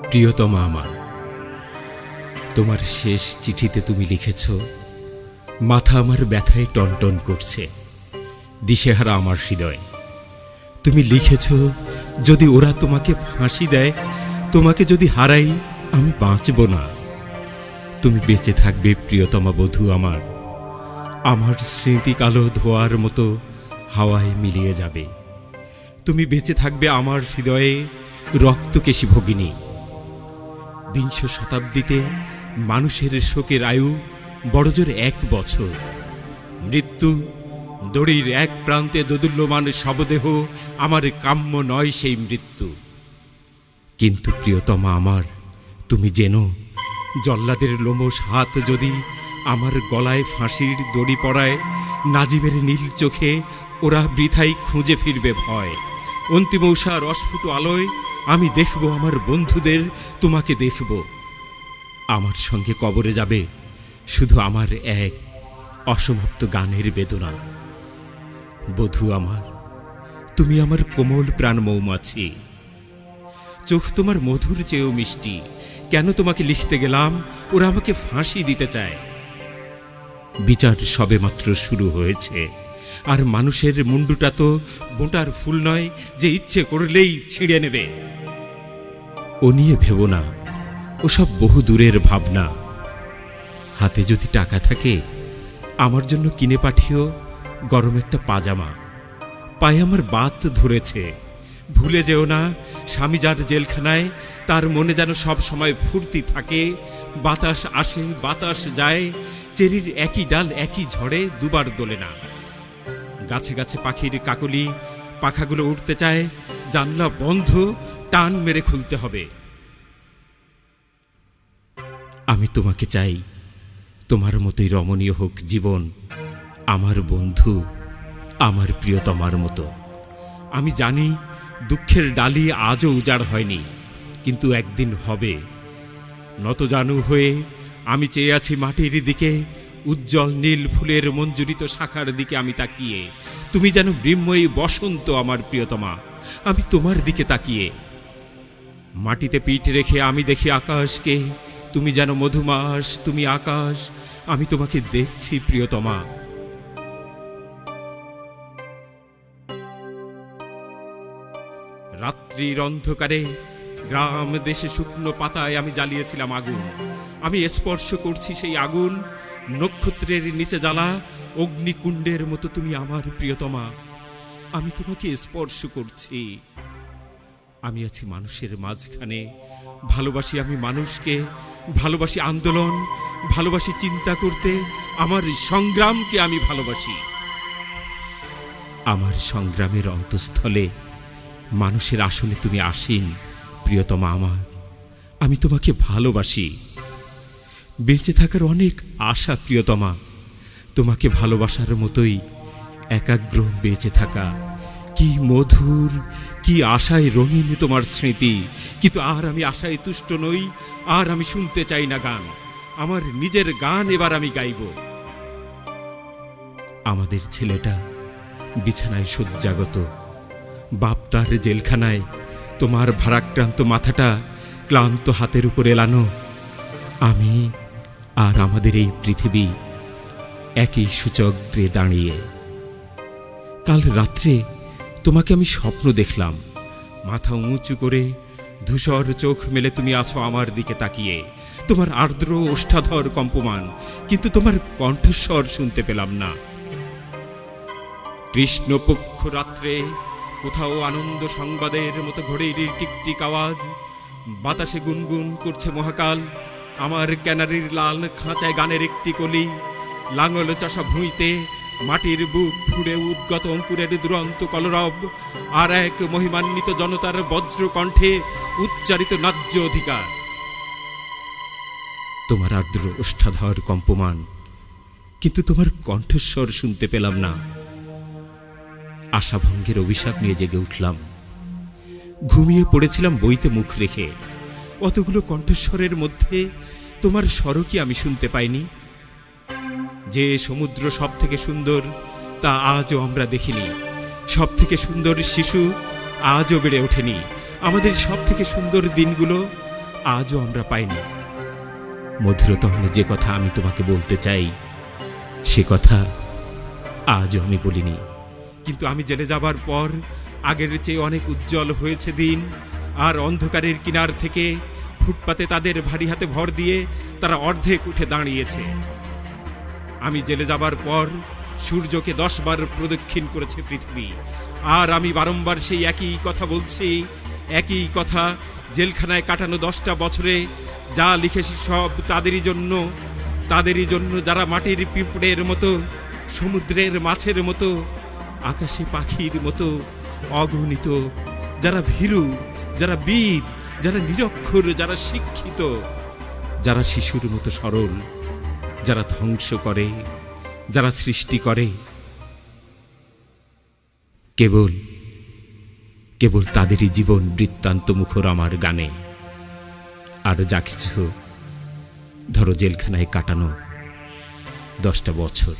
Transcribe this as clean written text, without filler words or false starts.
প্রিয়তমা আমার, তোমার শেষ চিঠিতে তুমি লিখেছ, মাথা আমার ব্যথায় টনটন করছে, দিশেহারা আমার হৃদয়। তুমি লিখেছ, যদি ওরা তোমাকে ফাঁসি দেয়, তোমাকে যদি হারাই, আমি বাঁচব না। তুমি বেঁচে থাকবে প্রিয়তমা বধূ আমার, আমার স্মৃতি কালো ধোয়ার মতো হাওয়ায় মিলিয়ে যাবে। তুমি বেঁচে থাকবে আমার হৃদয়ে রক্তকেশী ভগিনী। বিংশ শতাব্দীতে মানুষের শোকের আয়ু বড়জোর 1 বছর। মৃত্যু দড়ির এক প্রান্তে দোদুল্যমান শবদেহ, আমার কাম্য নয় সেই মৃত্যু। কিন্তু প্রিয়তমা আমার, তুমি জেনো, জল্লাদের লোমশ হাত যদি আমার গলায় ফাঁসির দড়ি পড়ায়, নাজিমের নীল চোখে ওরা বৃথাই খুঁজে ফিরবে ভয়। অন্তিম উষার অস্ফুট আলোয় আমি দেখব আমার বন্ধুদের, তোমাকে দেখব। আমার সঙ্গে কবরে যাবে শুধু আমার এক অসমাপ্ত গানের বেদনা। বধূ আমার, তুমি আমার কোমল প্রাণ মৌমাছি, চোখ তোমার মধুর চেয়েও মিষ্টি। কেন তোমাকে লিখতে গেলাম, ওরা আমাকে ফাঁসি দিতে চায়। বিচার সবেমাত্র শুরু হয়েছে, আর মানুষের মুন্ডুটা তো বোঁটার ফুল নয় যে ইচ্ছে করলেই ছিঁড়ে নেবে। ও নিয়ে ভেবো না, ওসব বহু দূরের ভাবনা। হাতে যদি টাকা থাকে, আমার জন্য কিনে পাঠিও গরম একটা পাজামা। পায়ে আমার বাত ধরেছে, ভুলে যেও না, স্বামী যার জেলখানায়, তার মনে যেন সব সময় ফুর্তি থাকে। বাতাস আসে বাতাস যায়, চেরির একই ডাল একই ঝড়ে দুবার দোলে না। গাছে গাছে পাখির কাকলি, পাখাগুলো উঠতে চায়, জানলা বন্ধ, টান মেরে খুলতে হবে। আমি তোমাকে চাই, তোমার মতোই রমণীয় হোক জীবন, আমার বন্ধু, আমার প্রিয়তমার মতো। আমি জানি দুঃখের ডালি আজও উজাড় হয়নি, কিন্তু একদিন হবে। নতজানু হয়ে আমি চেয়ে আছি মাটির দিকে, উজ্জ্বল নীল ফুলের মঞ্জুরিত শাখার দিকে আমি তাকিয়ে। তুমি যেন মৃন্ময়ী বসন্ত আমার প্রিয়তমা, আমি তোমার দিকে তাকিয়ে। মাটিতে পিঠ রেখে আমি দেখি আকাশকে, তুমি যেন মধুমাস, তুমি আকাশ, আমি তোমাকে দেখছি প্রিয়তমা। রাত্রির অন্ধকারে গ্রাম দেশে শুকনো পাতায় আমি জ্বালিয়েছিলাম আগুন। আমি স্পর্শ করছি সেই আগুন, নক্ষত্রের নিচে জ্বালা অগ্নিকুণ্ডের মতো তুমি আমার প্রিয়তমা। আমি তোমাকে স্পর্শ করছি। আমি আছি মানুষের মাঝখানে, ভালোবাসি আমি মানুষকে, ভালোবাসি আন্দোলন, ভালোবাসি চিন্তা করতে, আমার সংগ্রামকে আমি ভালোবাসি। আমার সংগ্রামের অন্তঃস্থলে মানুষের আসনে তুমি আসীন প্রিয়তমা আমার। আমি তোমাকে ভালোবাসি। বেঁচে থাকার অনেক আশা প্রিয়তমা, তোমাকে ভালোবাসার মতোই একাগ্র বেঁচে থাকা। কি মধুর, কি আশায় রঙিন তোমার স্মৃতি। কিন্তু আর আমি আশায় তুষ্ট নই, আর আমি শুনতে চাই না গান। আমার নিজের গান এবার আমি গাইব। আমাদের ছেলেটা বিছানায় শয্যাগত, বাপ তার জেলখানায়, তোমার ভারাক্রান্ত মাথাটা ক্লান্ত হাতের উপর এলানো। আমি আর আমাদের এই পৃথিবী একই সূচক্রে দাঁড়িয়ে। কাল রাত্রে তোমাকে আমি স্বপ্ন দেখলাম, মাথা উঁচু করে ধূসর চোখ মেলে তুমি আছো আমার দিকে তাকিয়ে। তোমার আর্দ্র ওষ্ঠাধর কম্পমান, কিন্তু তোমার কণ্ঠস্বর শুনতে পেলাম না। কৃষ্ণপক্ষ রাত্রে কোথাও আনন্দ সংবাদের মতো ঘড়ির টিকটিক আওয়াজ, বাতাসে গুনগুন করছে মহাকাল। আমার ক্যানারির লাল খাঁচায় গানের একটি কলি, লাঙল চাষা ভুঁইতে মাটির বুক ফুঁড়ে উদ্গত অঙ্কুরের দুরন্ত কলরব, আর এক মহিমান্বিত জনতার বজ্র কণ্ঠে উচ্চারিত ন্যায্য অধিকার। তোমার আর্দ্র ওষ্ঠাধর কম্পমান, কিন্তু তোমার কণ্ঠস্বর শুনতে পেলাম না। আশাভঙ্গের অভিশাপ নিয়ে জেগে উঠলাম। ঘুমিয়ে পড়েছিলাম বইতে মুখ রেখে। অতগুলো কণ্ঠস্বরের মধ্যে তোমার স্বরও কি আমি শুনতে পাইনি? যে সমুদ্র সব থেকে সুন্দর, তা আজও আমরা দেখিনি। সব থেকে সুন্দর শিশু আজও বেড়ে ওঠেনি। আমাদের সব থেকে সুন্দর দিনগুলো আজও আমরা পাইনি। মধুরতম যে কথা আমি তোমাকে বলতে চাই, সে কথা আজও আমি বলিনি। কিন্তু আমি জেলে যাবার পর আগের চেয়ে অনেক উজ্জ্বল হয়েছে দিন। আর অন্ধকারের কিনার থেকে ফুটপাতে তাদের ভারী হাতে ভর দিয়ে তারা অর্ধেক উঠে দাঁড়িয়েছে। আমি জেলে যাবার পর সূর্যকে 10 বার প্রদক্ষিণ করেছে পৃথিবী। আর আমি বারংবার সেই একই কথা বলছি, একই কথা। জেলখানায় কাটানো 10টা বছরে যা লিখেছি সব তাদেরই জন্য, যারা মাটির পিঁপড়ের মতো, সমুদ্রের মাছের মতো, আকাশে পাখির মতো অগণিত, যারা ভীরু, যারা বীর, যারা নিরক্ষর, যারা শিক্ষিত, যারা শিশুর মতো সরল, যারা ধ্বংস করে, যারা সৃষ্টি করে। কেবল তাদেরই জীবন বৃত্তান্ত মুখর আমার গানে। আর যা কিছু ধরো জেলখানায় কাটানো 10টা বছর।